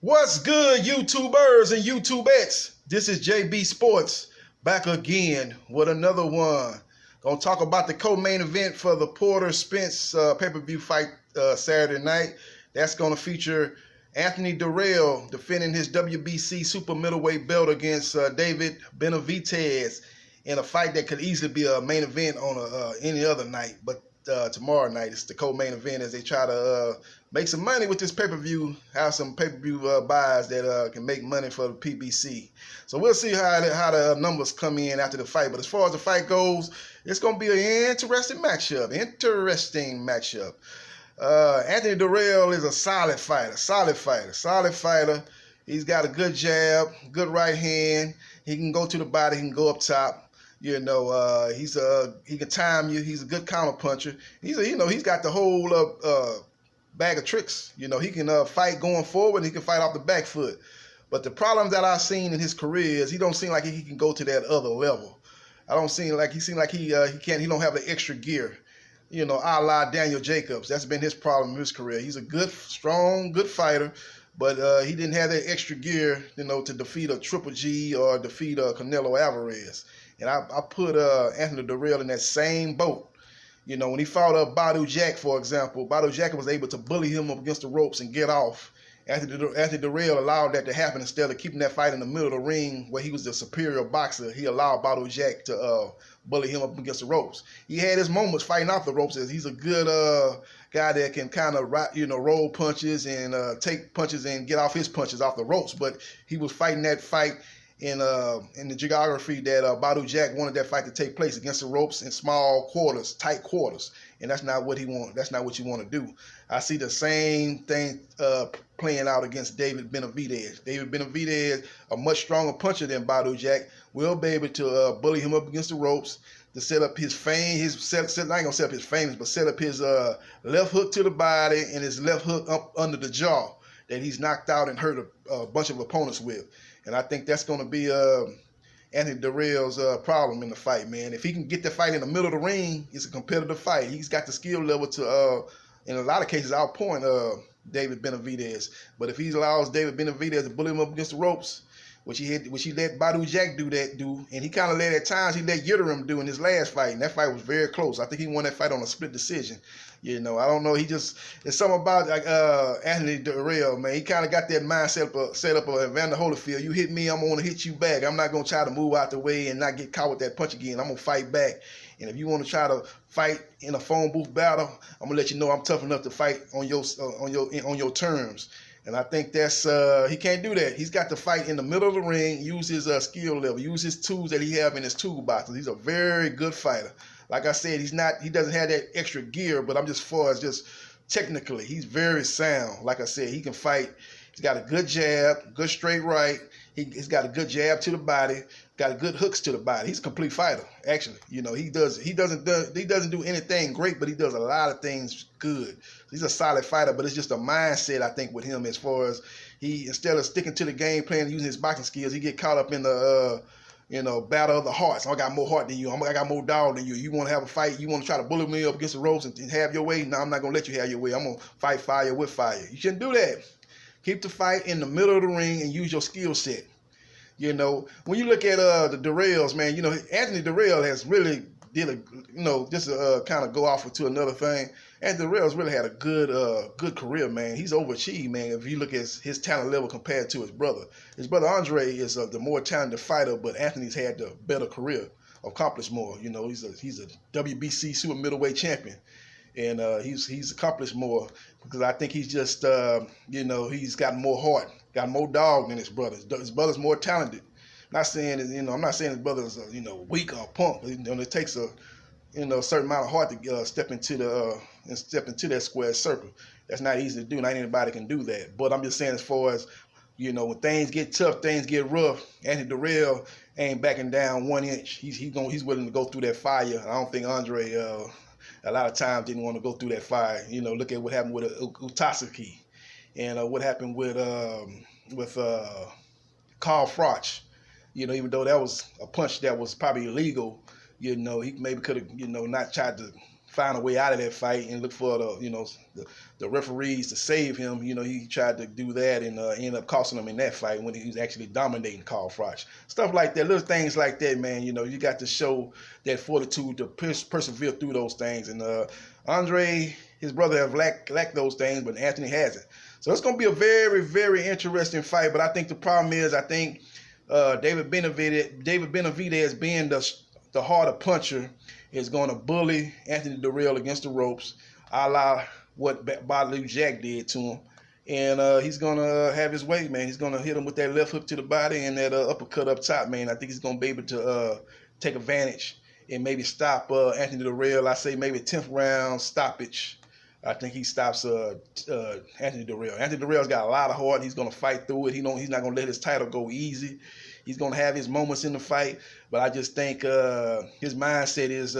What's good, YouTubers and YouTubettes? This is JB Sports back again with another one. Gonna talk about the co-main event for the Porter Spence pay-per-view fight Saturday night. That's gonna feature Anthony Dirrell defending his WBC super middleweight belt against David Benaividez in a fight that could easily be a main event on any other night. But tomorrow night it's the co-main event as they try to make some money with this pay-per-view, have some pay-per-view buys that can make money for the PBC. So we'll see how the numbers come in after the fight. But as far as the fight goes, it's going to be an interesting matchup. Anthony Dirrell is a solid fighter. He's got a good jab, good right hand. He can go to the body, he can go up top. He can time you. He's a good counter puncher. He's got the whole bag of tricks. He can fight going forward. He can fight off the back foot. But the problem that I've seen in his career is he don't seem like he can go to that other level. I don't seem like he can't. He don't have the extra gear. A la Daniel Jacobs. That's been his problem in his career. He's a good, strong, good fighter. But he didn't have that extra gear, to defeat a Triple G or defeat Canelo Alvarez. And I put Anthony Dirrell in that same boat. When he fought Badu Jack, for example, Badu Jack was able to bully him up against the ropes and get off. Anthony Dirrell allowed that to happen instead of keeping that fight in the middle of the ring where he was the superior boxer. He allowed Badu Jack to bully him up against the ropes. He had his moments fighting off the ropes as he's a good guy that can kind of roll punches and take punches and get off his punches off the ropes. But he was fighting that fight in the geography that Badu Jack wanted that fight to take place against the ropes in small quarters, tight quarters, and that's not what he wants. That's not what you want to do. I see the same thing playing out against David Benaividez. David Benaividez, a much stronger puncher than Badu Jack, will be able to bully him up against the ropes to set up his fame. I ain't gonna set up his famous, but set up his left hook to the body and his left hook up under the jaw that he's knocked out and hurt a bunch of opponents with. And I think that's going to be Anthony Dirrell's problem in the fight, man. If he can get the fight in the middle of the ring, it's a competitive fight. He's got the skill level to, in a lot of cases, outpoint David Benaividez. But if he allows David Benaividez to bully him up against the ropes, which he let Badu Jack do, and he kind of let at times he let Yildirim do in his last fight, and that fight was very close. I think he won that fight on a split decision. I don't know. It's something about Anthony Dirrell, man. He kind of got that mindset set up of Evander Holyfield. You hit me, I'm going to hit you back. I'm not going to try to move out the way and not get caught with that punch again. I'm going to fight back. And if you want to try to fight in a phone booth battle, I'm going to let you know I'm tough enough to fight on your terms. And I think that's he can't do that. He's got to fight in the middle of the ring, use his skill level, use his tools that he have in his toolbox. He's a very good fighter. Like I said, he doesn't have that extra gear, but just technically, he's very sound. Like I said, he can fight. He's got a good jab, good straight right. He's got a good jab to the body, got good hooks to the body. He's a complete fighter, actually. He doesn't do anything great, but he does a lot of things good. He's a solid fighter, but it's just a mindset, I think, with him as far as instead of sticking to the game plan and using his boxing skills, he get caught up in the battle of the hearts. I got more heart than you. I got more dog than you. You want to have a fight? You want to try to bully me up against the ropes and have your way? No, I'm not going to let you have your way. I'm going to fight fire with fire. You shouldn't do that. Keep the fight in the middle of the ring and use your skill set. When you look at the Dirrells, man, Anthony Dirrell has really just to kind of go off to another thing. Anthony Dirrell's really had a good career, man. He's overachieved, man. If you look at his talent level compared to his brother Andre is the more talented fighter, but Anthony's had the better career, accomplished more. He's a WBC super middleweight champion, and he's accomplished more because I think he's just he's got more heart, got more dog than his brother. His brother's more talented. I'm not saying his brother's weak or punk. It takes a certain amount of heart to step into that square circle. That's not easy to do. Not anybody can do that. But I'm just saying, as far as when things get tough, things get rough, Anthony Dirrell ain't backing down 1 inch. He's willing to go through that fire. I don't think Andre a lot of times didn't want to go through that fire. Look at what happened with Utasaki, and what happened with Carl Froch. Even though that was a punch that was probably illegal, he maybe could have, not tried to find a way out of that fight and look for the referees to save him. He tried to do that and ended up costing him in that fight when he was actually dominating Carl Froch. Stuff like that, little things like that, man. You got to show that fortitude to persevere through those things. And Andre, his brother, have lacked those things, but Anthony hasn't. So it's going to be a very, very interesting fight. But I think the problem is, David Benaividez being the harder puncher is going to bully Anthony Dirrell against the ropes, a la what Badaloo Jack did to him. And he's going to have his way, man. He's going to hit him with that left hook to the body and that uppercut up top, man. I think he's going to be able to take advantage and maybe stop Anthony Dirrell. I say maybe 10th round stoppage. I think he stops Anthony Dirrell. Anthony Dirrell's got a lot of heart. He's going to fight through it. He's not going to let his title go easy. He's going to have his moments in the fight, but I just think his mindset is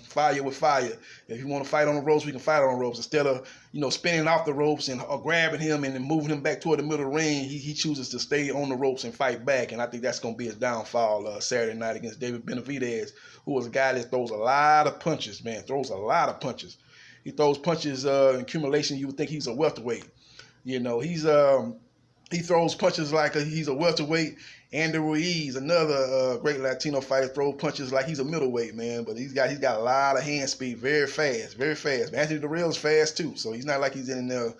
fire with fire. If you want to fight on the ropes, we can fight on the ropes. Instead of spinning off the ropes and grabbing him and then moving him back toward the middle of the ring, he chooses to stay on the ropes and fight back, and I think that's going to be his downfall Saturday night against David Benaividez, who is a guy that throws a lot of punches, man, throws a lot of punches. He throws punches in accumulation. You would think he's a welterweight. He throws punches like he's a welterweight. Andy Ruiz, another great Latino fighter, throws punches like he's a middleweight, man. But he's got a lot of hand speed, very fast, very fast. Anthony Dirrell is fast too, so he's not like he's in there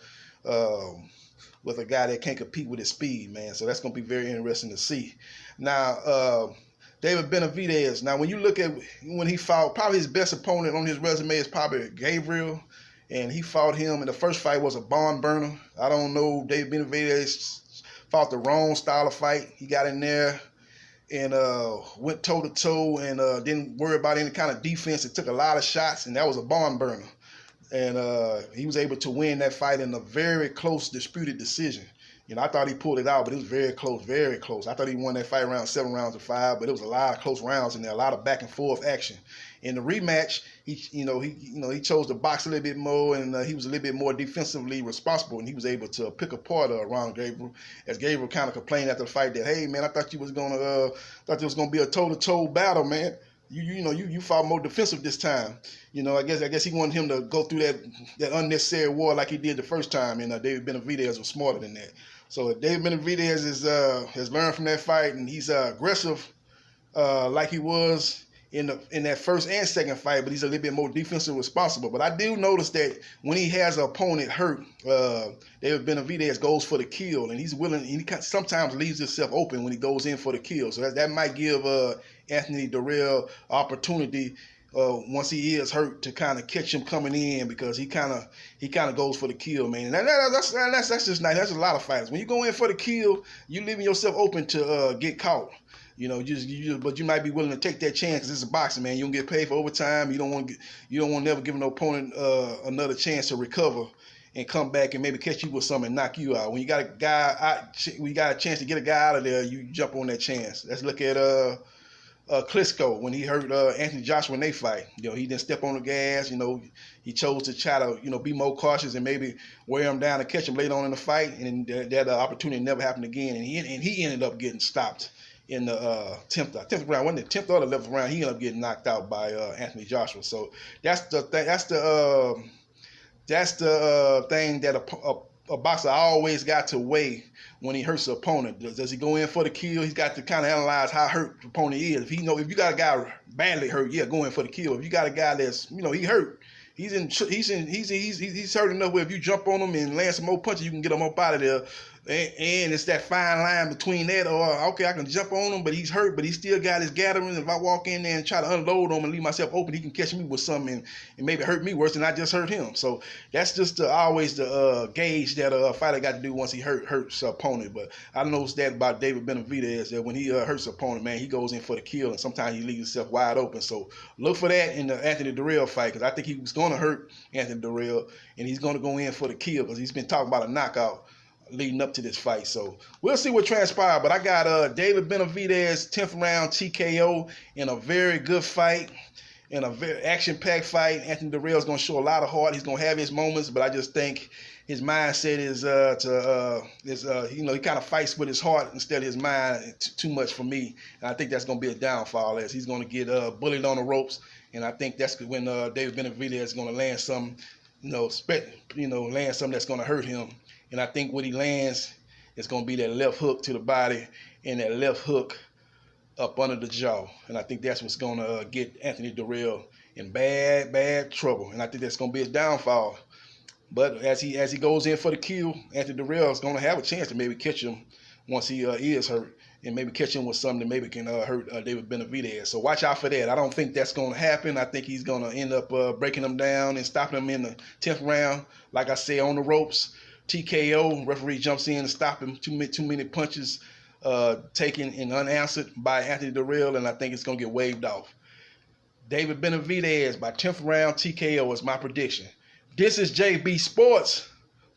with a guy that can't compete with his speed, man. So that's going to be very interesting to see. Now, David Benaividez. Now, when you look at when he fought, probably his best opponent on his resume is probably Gabriel, and he fought him. And the first fight was a barn burner. I don't know. David Benaividez fought the wrong style of fight. He got in there and went toe-to-toe and didn't worry about any kind of defense. It took a lot of shots, and that was a barn burner. And he was able to win that fight in a very close, disputed decision. I thought he pulled it out, but it was very close, very close. I thought he won that fight around 7 rounds to 5, but it was a lot of close rounds in there, a lot of back and forth action. In the rematch, he chose to box a little bit more, and he was a little bit more defensively responsible, and he was able to pick apart around Gabriel. As Gabriel kind of complained after the fight that, hey man, I thought it was gonna be a toe-to-toe battle, man. You fought more defensive this time. I guess he wanted him to go through that unnecessary war like he did the first time, and David Benaividez was smarter than that. So David Benaividez has learned from that fight, and he's aggressive like he was in that first and second fight, but he's a little bit more defensive responsible. But I do notice that when he has an opponent hurt, David Benaividez goes for the kill, and he's willing. He sometimes leaves himself open when he goes in for the kill. So that might give Anthony Dirrell opportunity once he is hurt to kind of catch him coming in, because he kind of goes for the kill, man. And that's just nice. That's a lot of fighters. When you go in for the kill, you're leaving yourself open to get caught. But you might be willing to take that chance because it's a boxing, man. You don't get paid for overtime. You don't want to never give an opponent another chance to recover and come back and maybe catch you with something and knock you out. When you got a chance to get a guy out of there, you jump on that chance. Let's look at Klitschko when he hurt Anthony Joshua in their fight. He didn't step on the gas. He chose to try to be more cautious and maybe wear him down and catch him later on in the fight, and that opportunity never happened again. And he ended up getting stopped in the 10th round. Wasn't it 10th or the 11th round? He ended up getting knocked out by Anthony Joshua. So that's the thing. That's the thing that a boxer always got to weigh when he hurts the opponent. Does he go in for the kill? He's got to kind of analyze how hurt the opponent is. If you got a guy badly hurt, yeah, go in for the kill. If you got a guy that's he hurt, he's hurt enough where if you jump on him and land some more punches, you can get him up out of there. And it's that fine line between that, or okay, I can jump on him, but he's hurt, but he still got his gathering. If I walk in there and try to unload him and leave myself open, he can catch me with something and maybe hurt me worse than I just hurt him. So that's just always the gauge that a fighter got to do once he hurts an opponent. But I noticed that about David Benaividez, that when he hurts an opponent, man, he goes in for the kill, and sometimes he leaves himself wide open. So look for that in the Anthony Dirrell fight, because I think he was going to hurt Anthony Dirrell, and he's going to go in for the kill because he's been talking about a knockout leading up to this fight. So we'll see what transpires. But I got David Benaividez 10th round TKO in a very good fight, in a very action-packed fight. Anthony Dirrell is going to show a lot of heart. He's going to have his moments, but I just think his mindset is he kind of fights with his heart instead of his mind too much for me. And I think that's going to be a downfall, as he's going to get bullied on the ropes, And I think that's when David Benaividez is going to land something, land something that's going to hurt him. And I think what he lands is going to be that left hook to the body and that left hook up under the jaw. And I think that's what's going to get Anthony Dirrell in bad trouble. And I think that's going to be his downfall. But as he goes in for the kill, Anthony Dirrell is going to have a chance to maybe catch him once he is hurt, and maybe catch him with something that maybe can hurt David Benaividez. So watch out for that. I don't think that's going to happen. I think he's going to end up breaking him down and stopping him in the 10th round. Like I say, on the ropes, TKO. Referee jumps in and stops him. Too many punches taken and unanswered by Anthony Dirrell, and I think it's going to get waved off. David Benaividez by 10th round TKO is my prediction. This is JB Sports,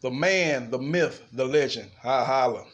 the man, the myth, the legend. Holla.